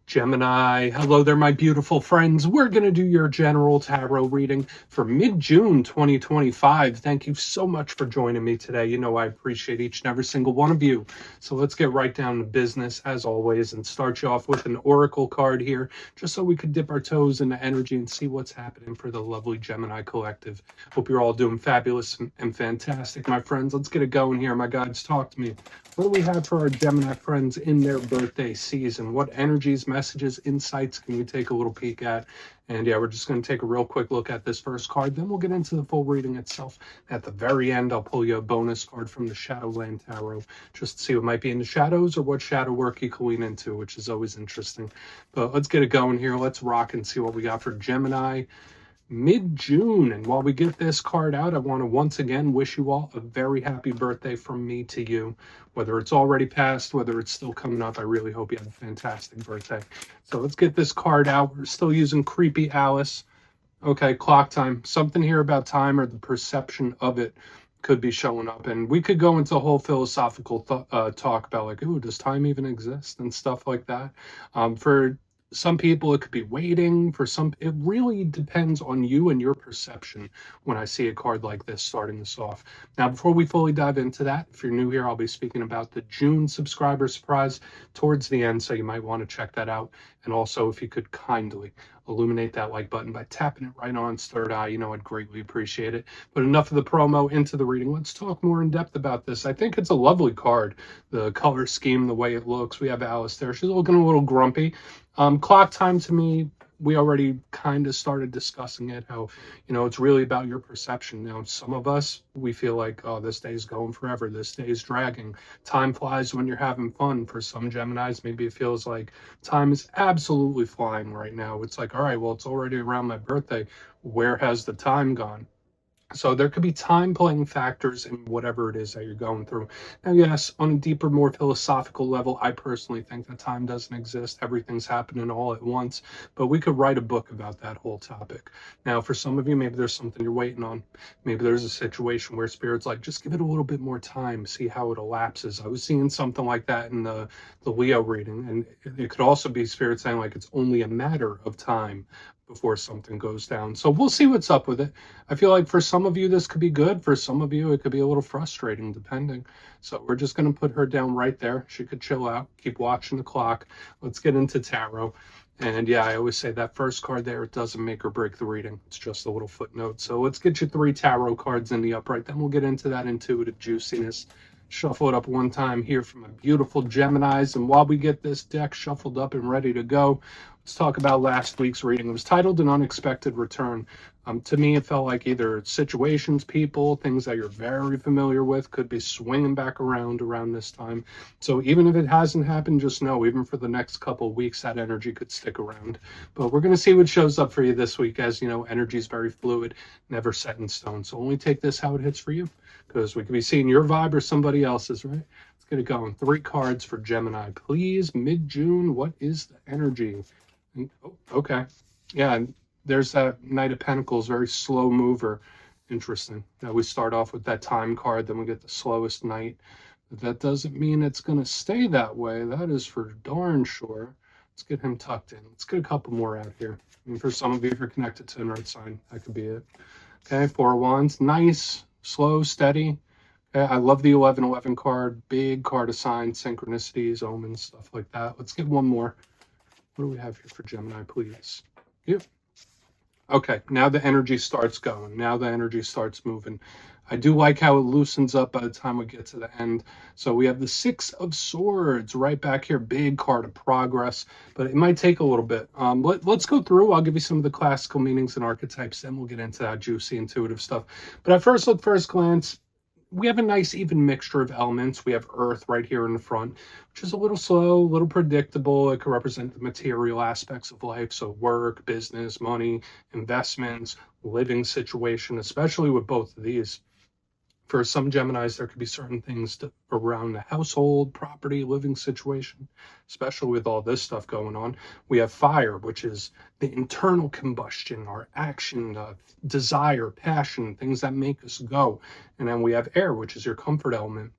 Gemini, hello there, my beautiful friends. We're going to do your general tarot reading for mid-June 2025. Thank you so much for joining me today. You know I appreciate each and every single one of you. So let's get right down to business, as always, and start you off with an oracle card here, just so we could dip our toes into energy and see what's happening for the lovely Gemini collective. Hope you're all doing fabulous and fantastic, my friends. Let's get it going here. My guides, talk to me. What do we have for our Gemini friends in their birthday season? What energies, messages, insights can we take a little peek at? And yeah, we're just going to take a real quick look at this first card. Then we'll get into the full reading itself. At the very end, I'll pull you a bonus card from the Shadowland Tarot, just to see what might be in the shadows or what shadow work you can lean into, which is always interesting. But let's get it going here. Let's rock and see what we got for Gemini mid-June. And while we get this card out, I want to once again wish you all a very happy birthday from me to you. Whether it's already passed, whether it's still coming up, I really hope you have a fantastic birthday. So let's get this card out. We're still using Creepy Alice. Okay, clock time. Something here about time or the perception of it could be showing up. And we could go into a whole philosophical talk about like, ooh, does time even exist and stuff like that. For some people, it could be waiting. For some, it really depends on you and your perception when I see a card like this starting this off. Now, before we fully dive into that, if you're new here, I'll be speaking about the June subscriber surprise towards the end, so you might want to check that out. And also, if you could kindly illuminate that like button by tapping it right on its third eye, you know, I'd greatly appreciate it. But enough of the promo, into the reading. Let's talk more in depth about this. I think it's a lovely card. The color scheme, the way it looks. We have Alice there. She's looking a little grumpy. Clock time, to me, we already kind of started discussing it, how, you know, it's really about your perception. Now, some of us, we feel like, oh, this day's going forever. This day's dragging. Time flies when you're having fun. For some Geminis, maybe it feels like time is absolutely flying right now. It's like, all right, well, it's already around my birthday. Where has the time gone? So there could be time playing factors in whatever it is that you're going through. Now, yes, on a deeper, more philosophical level, I personally think that time doesn't exist. Everything's happening all at once. But we could write a book about that whole topic. Now, for some of you, maybe there's something you're waiting on. Maybe there's a situation where Spirit's like, just give it a little bit more time, see how it elapses. I was seeing something like that in the Leo reading. And it could also be Spirit saying like it's only a matter of time before something goes down. So we'll see what's up with it. I feel like for some of you, this could be good. For some of you, it could be a little frustrating, depending. So we're just going to put her down right there. She could chill out, keep watching the clock. Let's get into tarot. And yeah, I always say that first card there, it doesn't make or break the reading. It's just a little footnote. So let's get you 3 tarot cards in the upright. Then we'll get into that intuitive juiciness. Shuffle it up one time here from a beautiful Geminis. And while we get this deck shuffled up and ready to go, let's talk about last week's reading. It was titled An Unexpected Return. To me, it felt like either situations, people, things that you're very familiar with could be swinging back around this time. So even if it hasn't happened, just know, even for the next couple of weeks, that energy could stick around. But we're going to see what shows up for you this week. As you know, energy is very fluid, never set in stone. So only take this how it hits for you, because we could be seeing your vibe or somebody else's, right? Let's get it going. 3 cards for Gemini, please. Mid-June, what is the energy? Oh, okay. Yeah, there's that Knight of Pentacles, very slow mover. Interesting. Now we start off with that time card, then we get the slowest Knight. But that doesn't mean it's going to stay that way. That is for darn sure. Let's get him tucked in. Let's get a couple more out here. And for some of you, if you're connected to an earth sign, that could be it. Okay, 4 of Wands. Nice, slow, steady. Okay, I love the 1111 card. Big card of signs, synchronicities, omens, stuff like that. Let's get one more. What do we have here for Gemini, please? Yep. Okay, now the energy starts going. Now the energy starts moving. I do like how it loosens up by the time we get to the end. So we have the 6 of Swords right back here. Big card of progress, but it might take a little bit. Let's go through. I'll give you some of the classical meanings and archetypes, then we'll get into that juicy intuitive stuff. But at first glance, we have a nice even mixture of elements. We have Earth right here in the front, which is a little slow, a little predictable. It can represent the material aspects of life. So work, business, money, investments, living situation, especially with both of these. For some Geminis, there could be certain things around the household, property, living situation, especially with all this stuff going on. We have fire, which is the internal combustion, our action, desire, passion, things that make us go. And then we have air, which is your comfort element.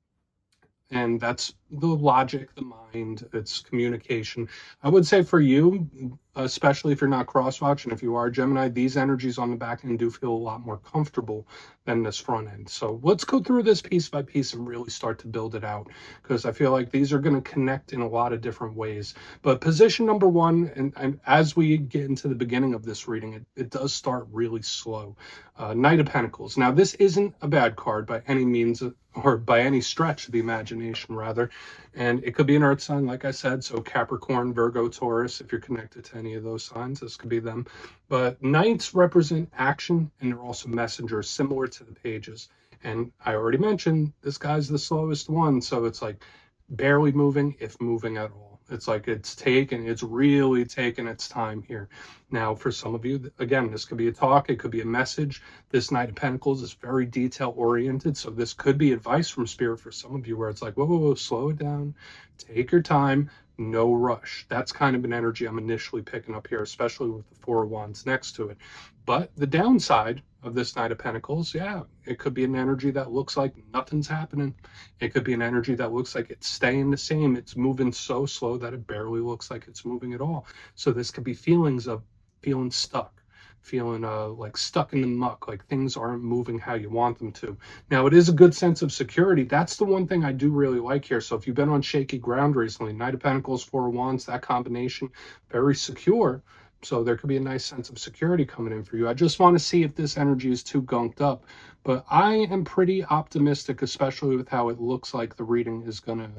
And that's the logic, the mind, it's communication. I would say for you, especially if you're not cross-watching, if you are Gemini, these energies on the back end do feel a lot more comfortable than this front end. So let's go through this piece by piece and really start to build it out, because I feel like these are going to connect in a lot of different ways. But position number one, and as we get into the beginning of this reading, it does start really slow. Knight of Pentacles. Now, this isn't a bad card by any means, or by any stretch of the imagination, rather. And it could be an earth sign, like I said, so Capricorn, Virgo, Taurus, if you're connected to any of those signs, this could be them. But knights represent action, and they're also messengers, similar to the pages. And I already mentioned, this guy's the slowest one, so it's like barely moving, if moving at all. It's like it's really taken its time here. Now, for some of you, again, this could be a talk, it could be a message. This Knight of Pentacles is very detail oriented, so this could be advice from Spirit for some of you, where it's like, whoa, whoa, whoa, slow it down, take your time, no rush. That's kind of an energy I'm initially picking up here, especially with the Four of Wands next to it. But the downside of this Knight of Pentacles, yeah, it could be an energy that looks like nothing's happening. It could be an energy that looks like it's staying the same. It's moving so slow that it barely looks like it's moving at all. So this could be feelings of feeling stuck, feeling like stuck in the muck, like things aren't moving how you want them to. Now, it is a good sense of security. That's the one thing I do really like here. So if you've been on shaky ground recently, Knight of Pentacles, Four of Wands, that combination, very secure. So there could be a nice sense of security coming in for you. I just want to see if this energy is too gunked up. But I am pretty optimistic, especially with how it looks like the reading is going to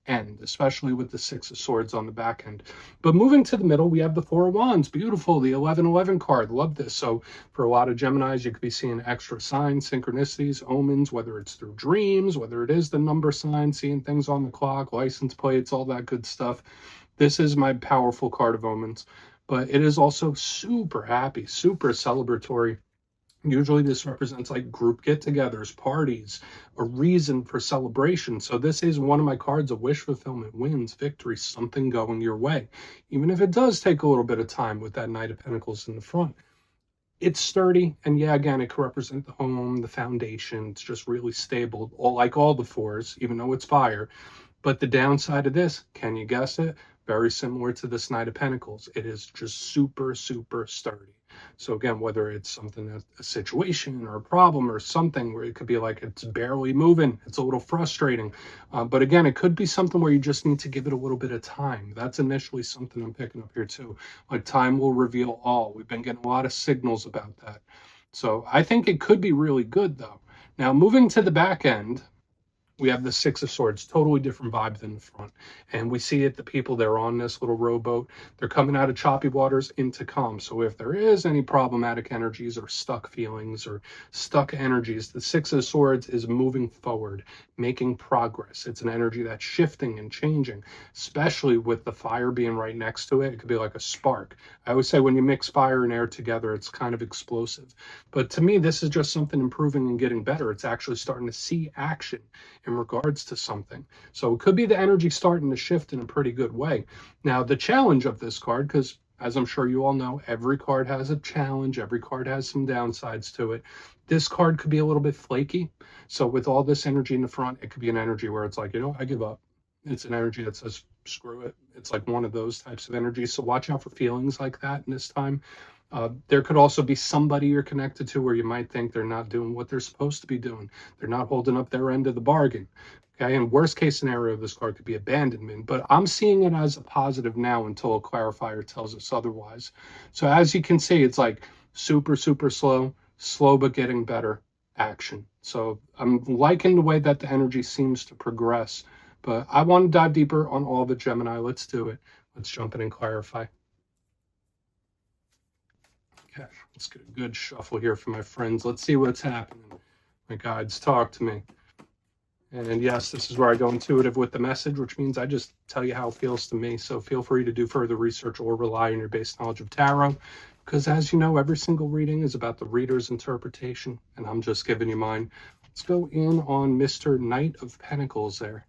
end, especially with the Six of Swords on the back end. But moving to the middle, we have the Four of Wands. Beautiful. The 1111 card. Love this. So for a lot of Geminis, you could be seeing extra signs, synchronicities, omens, whether it's through dreams, whether it is the number sign, seeing things on the clock, license plates, all that good stuff. This is my powerful card of omens. But it is also super happy, super celebratory. Usually this represents like group get-togethers, parties, a reason for celebration. So this is one of my cards of wish fulfillment, wins, victory, something going your way. Even if it does take a little bit of time with that Knight of Pentacles in the front. It's sturdy, and yeah, again, it could represent the home, the foundation. It's just really stable, like all the fours, even though it's fire. But the downside of this, can you guess it? Very similar to this Knight of Pentacles. It is just super, super sturdy. So again, whether it's something, a situation or a problem or something where it could be like it's barely moving, it's a little frustrating. But again, it could be something where you just need to give it a little bit of time. That's initially something I'm picking up here too. Like time will reveal all. We've been getting a lot of signals about that. So I think it could be really good though. Now moving to the back end, we have the Six of Swords, totally different vibe than the front. And we see it, the people that are on this little rowboat, they're coming out of choppy waters into calm. So if there is any problematic energies or stuck feelings or stuck energies, the Six of Swords is moving forward, making progress. It's an energy that's shifting and changing, especially with the fire being right next to it. It could be like a spark. I always say when you mix fire and air together, it's kind of explosive. But to me, this is just something improving and getting better. It's actually starting to see action in regards to something. So it could be the energy starting to shift in a pretty good way. Now, the challenge of this card, because as I'm sure you all know, every card has a challenge, every card has some downsides to it. This card could be a little bit flaky. So with all this energy in the front, it could be an energy where it's like, you know, I give up. It's an energy that says, screw it. It's like one of those types of energies. So watch out for feelings like that in this time. There could also be somebody you're connected to where you might think they're not doing what they're supposed to be doing. They're not holding up their end of the bargain. Okay, and worst case scenario of this card could be abandonment, but I'm seeing it as a positive now until a clarifier tells us otherwise. So as you can see, it's like super, super slow but getting better action. So I'm liking the way that the energy seems to progress, but I want to dive deeper on all the Gemini. Let's do it. Let's jump in and clarify. Okay, let's get a good shuffle here for my friends. Let's see what's happening. My guides, talk to me. And yes, this is where I go intuitive with the message, which means I just tell you how it feels to me. So feel free to do further research or rely on your base knowledge of tarot. Because as you know, every single reading is about the reader's interpretation. And I'm just giving you mine. Let's go in on Mr. Knight of Pentacles there.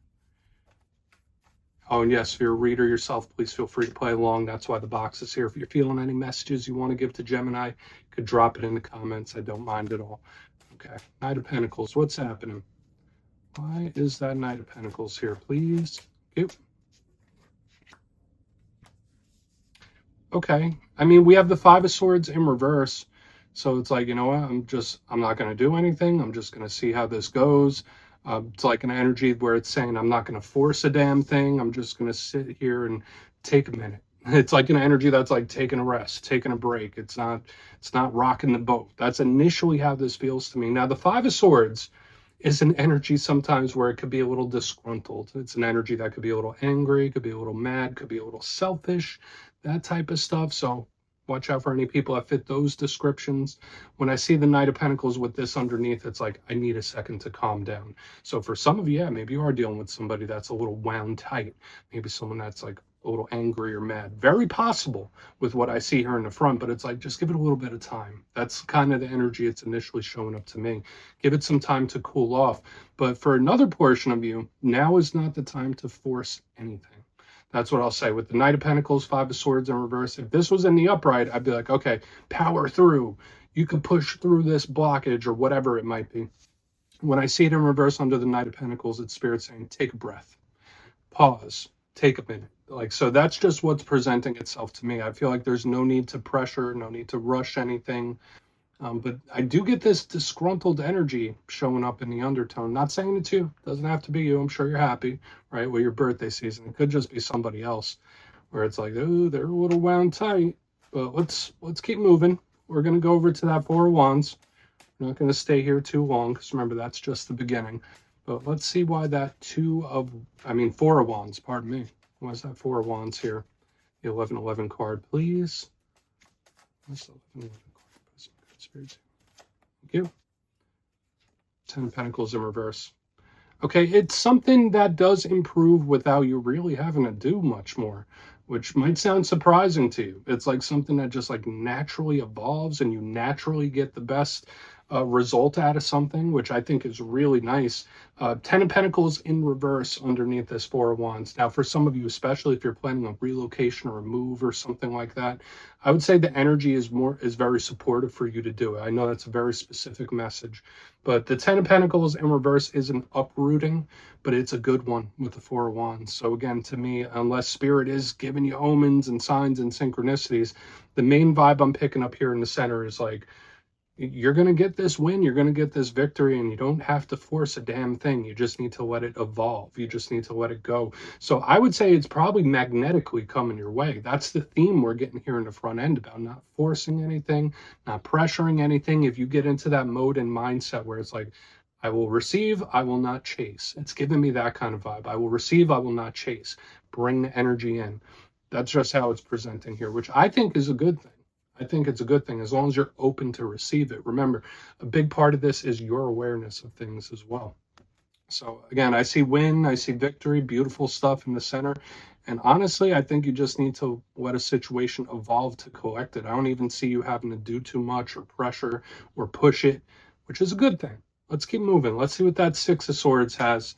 Oh, and yes, if you're a reader yourself, please feel free to play along. That's why the box is here. If you're feeling any messages you want to give to Gemini, you could drop it in the comments. I don't mind at all. Okay, Knight of Pentacles, what's happening? Why is that Knight of Pentacles here, please? Thank you. Okay. I mean, we have the Five of Swords in reverse. So it's like, you know what? I'm not going to do anything. I'm just going to see how this goes. It's like an energy where it's saying, I'm not going to force a damn thing. I'm just going to sit here and take a minute. It's like an energy that's like taking a rest, taking a break. It's not rocking the boat. That's initially how this feels to me. Now, the Five of Swords is an energy sometimes where it could be a little disgruntled. It's an energy that could be a little angry, could be a little mad, could be a little selfish, that type of stuff. So watch out for any people that fit those descriptions. When I see the Knight of Pentacles with this underneath, it's like, I need a second to calm down. So for some of you, yeah, maybe you are dealing with somebody that's a little wound tight. Maybe someone that's like a little angry or mad. Very possible with what I see here in the front, but it's like, just give it a little bit of time. That's kind of the energy it's initially showing up to me. Give it some time to cool off. But for another portion of you, now is not the time to force anything. That's what I'll say. With the Knight of Pentacles, Five of Swords in reverse, if this was in the upright, I'd be like, okay, power through. You can push through this blockage or whatever it might be. When I see it in reverse under the Knight of Pentacles, it's Spirit saying, take a breath, pause, take a minute. Like, so that's just what's presenting itself to me. I feel like there's no need to pressure, no need to rush anything. But I do get this disgruntled energy showing up in the undertone. Not saying it to you. Doesn't have to be you. I'm sure you're happy, right? With your birthday season. It could just be somebody else where it's like, oh, they're a little wound tight. But let's keep moving. We're going to go over to that Four of Wands. We're not going to stay here too long because remember, that's just the beginning. But let's see why that Four of Wands, pardon me. Why is that Four of Wands here? The 1111 card, please. What's the 1111 card? Spirits. Thank you. 10 of Pentacles in reverse. Okay, it's something that does improve without you really having to do much more, which might sound surprising to you. It's like something that just like naturally evolves and you naturally get the best result out of something, which I think is really nice. 10 of Pentacles in reverse underneath this Four of Wands. Now, for some of you, especially if you're planning a relocation or a move or something like that, I would say the energy is very supportive for you to do it. I know that's a very specific message, but the 10 of Pentacles in reverse is an uprooting, but it's a good one with the Four of Wands. So again, to me, unless Spirit is giving you omens and signs and synchronicities, the main vibe I'm picking up here in the center is like, you're going to get this win, you're going to get this victory, and you don't have to force a damn thing. You just need to let it evolve. You just need to let it go. So I would say it's probably magnetically coming your way. That's the theme we're getting here in the front end about not forcing anything, not pressuring anything. If you get into that mode and mindset where it's like, I will receive, I will not chase. It's giving me that kind of vibe. I will receive, I will not chase. Bring the energy in. That's just how it's presenting here, which I think is a good thing. I think it's a good thing as long as you're open to receive it. Remember, a big part of this is your awareness of things as well. So again, I see win, I see victory, beautiful stuff in the center. And honestly, I think you just need to let a situation evolve to collect it. I don't even see you having to do too much or pressure or push it, which is a good thing. Let's keep moving. Let's see what that Six of Swords has.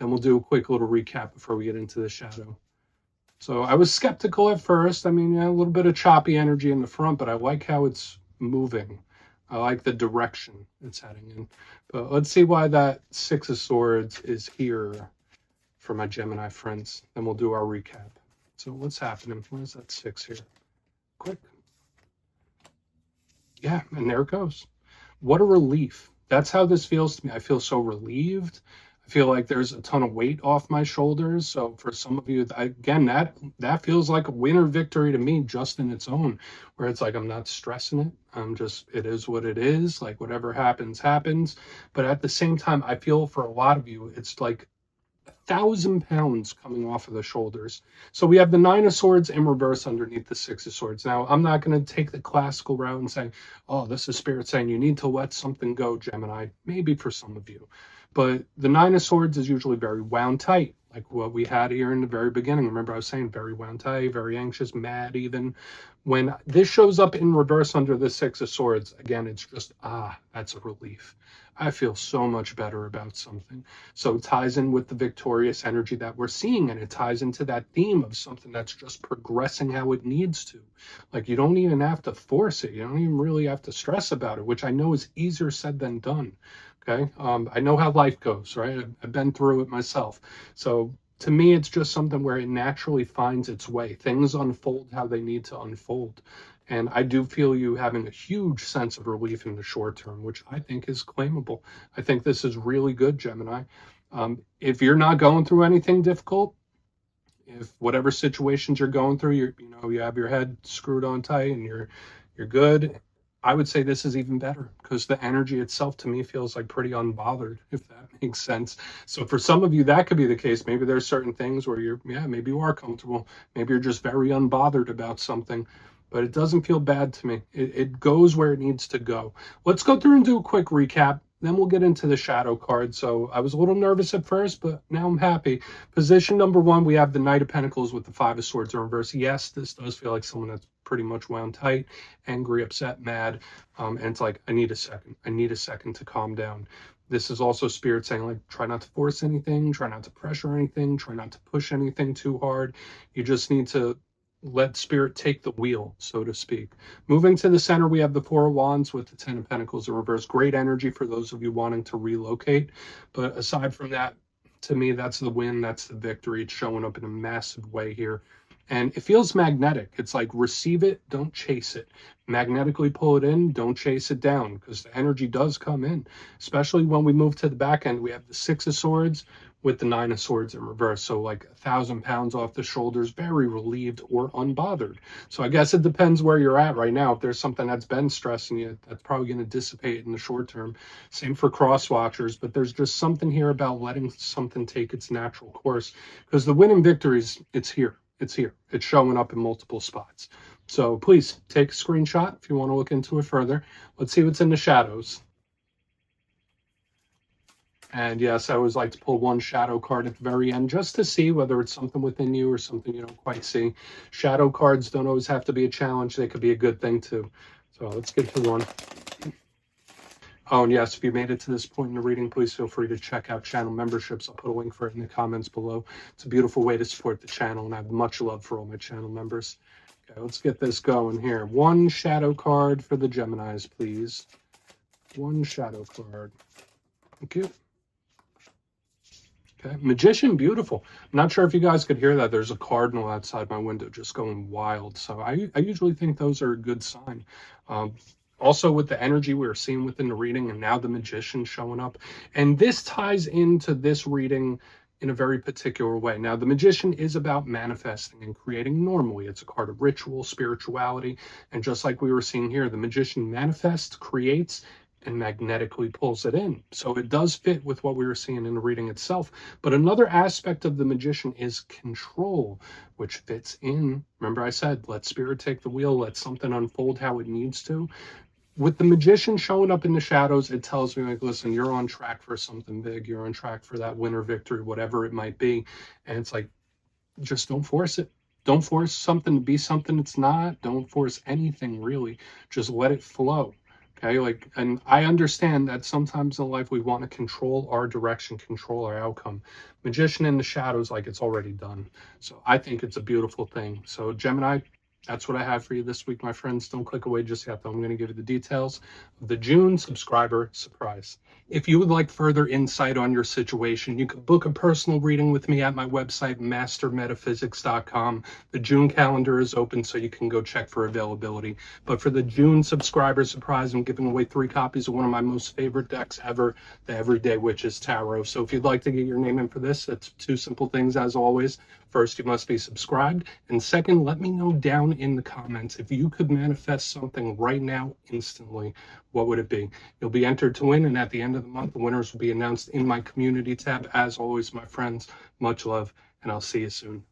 Then we'll do a quick little recap before we get into the shadow. So I was skeptical at first. I mean, yeah, a little bit of choppy energy in the front, but I like how it's moving. I like the direction it's heading in. But let's see why that Six of Swords is here for my Gemini friends. Then we'll do our recap. So what's happening? Where's that six here? Quick. Yeah, and there it goes. What a relief. That's how this feels to me. I feel so relieved. Feel like there's a ton of weight off my shoulders. So for some of you, again, that feels like a win or victory to me just in its own, where it's like I'm not stressing it. It is what it is. Like whatever happens, happens. But at the same time, I feel for a lot of you, it's like 1,000 pounds coming off of the shoulders. So we have the Nine of Swords in reverse underneath the Six of Swords. Now, I'm not going to take the classical route and say, oh, this is Spirit saying you need to let something go, Gemini. Maybe for some of you. But the Nine of Swords is usually very wound tight, like what we had here in the very beginning. Remember, I was saying very wound tight, very anxious, mad even. When this shows up in reverse under the Six of Swords, again, it's just, that's a relief. I feel so much better about something. So it ties in with the victorious energy that we're seeing, and it ties into that theme of something that's just progressing how it needs to. Like you don't even have to force it. You don't even really have to stress about it, which I know is easier said than done. Okay. I know how life goes, right? I've been through it myself. So to me, it's just something where it naturally finds its way. Things unfold how they need to unfold. And I do feel you having a huge sense of relief in the short term, which I think is claimable. I think this is really good, Gemini. If you're not going through anything difficult, if whatever situations you're going through, you have your head screwed on tight and you're good, I would say this is even better because the energy itself to me feels like pretty unbothered, if that makes sense. So for some of you, that could be the case. Maybe there's certain things where maybe you are comfortable. Maybe you're just very unbothered about something, but it doesn't feel bad to me. It goes where it needs to go. Let's go through and do a quick recap. Then we'll get into the shadow card. So I was a little nervous at first, but now I'm happy. Position number 1, we have the Knight of Pentacles with the Five of Swords in reverse. Yes, this does feel like someone that's pretty much wound tight, angry, upset, mad. And it's like, I need a second. I need a second to calm down. This is also Spirit saying, like, try not to force anything, try not to pressure anything, try not to push anything too hard. You just need to let Spirit take the wheel, so to speak. Moving to the center, we have the Four of Wands with the Ten of Pentacles in reverse. Great energy for those of you wanting to relocate. But aside from that, to me, that's the win. That's the victory. It's showing up in a massive way here. And it feels magnetic. It's like, receive it, don't chase it. Magnetically pull it in, don't chase it down, because the energy does come in. Especially when we move to the back end, we have the Six of Swords with the Nine of Swords in reverse. So like 1,000 pounds off the shoulders, very relieved or unbothered. So I guess it depends where you're at right now. If there's something that's been stressing you, that's probably going to dissipate in the short term. Same for cross watchers, but there's just something here about letting something take its natural course, because the win and victories, it's here. It's here. It's showing up in multiple spots. So please take a screenshot if you want to look into it further. Let's see what's in the shadows. And yes, I always like to pull one shadow card at the very end just to see whether it's something within you or something you don't quite see. Shadow cards don't always have to be a challenge. They could be a good thing too. So let's get to one. Oh, and yes, if you made it to this point in the reading, please feel free to check out channel memberships. I'll put a link for it in the comments below. It's a beautiful way to support the channel, and I have much love for all my channel members. Okay, let's get this going here. One shadow card for the Geminis, please. One shadow card. Thank you. Okay, Magician, beautiful. I'm not sure if you guys could hear that. There's a cardinal outside my window just going wild. So I usually think those are a good sign. Also with the energy we were seeing within the reading, and now the Magician showing up. And this ties into this reading in a very particular way. Now, the Magician is about manifesting and creating normally. It's a card of ritual, spirituality. And just like we were seeing here, the Magician manifests, creates, and magnetically pulls it in. So it does fit with what we were seeing in the reading itself. But another aspect of the Magician is control, which fits in. Remember I said, let Spirit take the wheel, let something unfold how it needs to. With the Magician showing up in the shadows, it tells me, like, listen, you're on track for something big. You're on track for that winner victory, whatever it might be. And it's like, just don't force it. Don't force something to be something it's not. Don't force anything, really. Just let it flow. Okay, like, and I understand that sometimes in life we want to control our direction, control our outcome. Magician in the shadows, like, it's already done. So I think it's a beautiful thing. So Gemini, that's what I have for you this week, my friends. Don't click away just yet, though. I'm going to give you the details of the June subscriber surprise. If you would like further insight on your situation, you can book a personal reading with me at my website, mastermetaphysics.com. The June calendar is open, so you can go check for availability. But for the June subscriber surprise, I'm giving away 3 copies of one of my most favorite decks ever, the Everyday Witches Tarot. So if you'd like to get your name in for this, it's 2 simple things as always. First, you must be subscribed. And second, let me know down in the comments, if you could manifest something right now, instantly, what would it be? You'll be entered to win, and at the end of the month, the winners will be announced in my community tab. As always, my friends, much love, and I'll see you soon.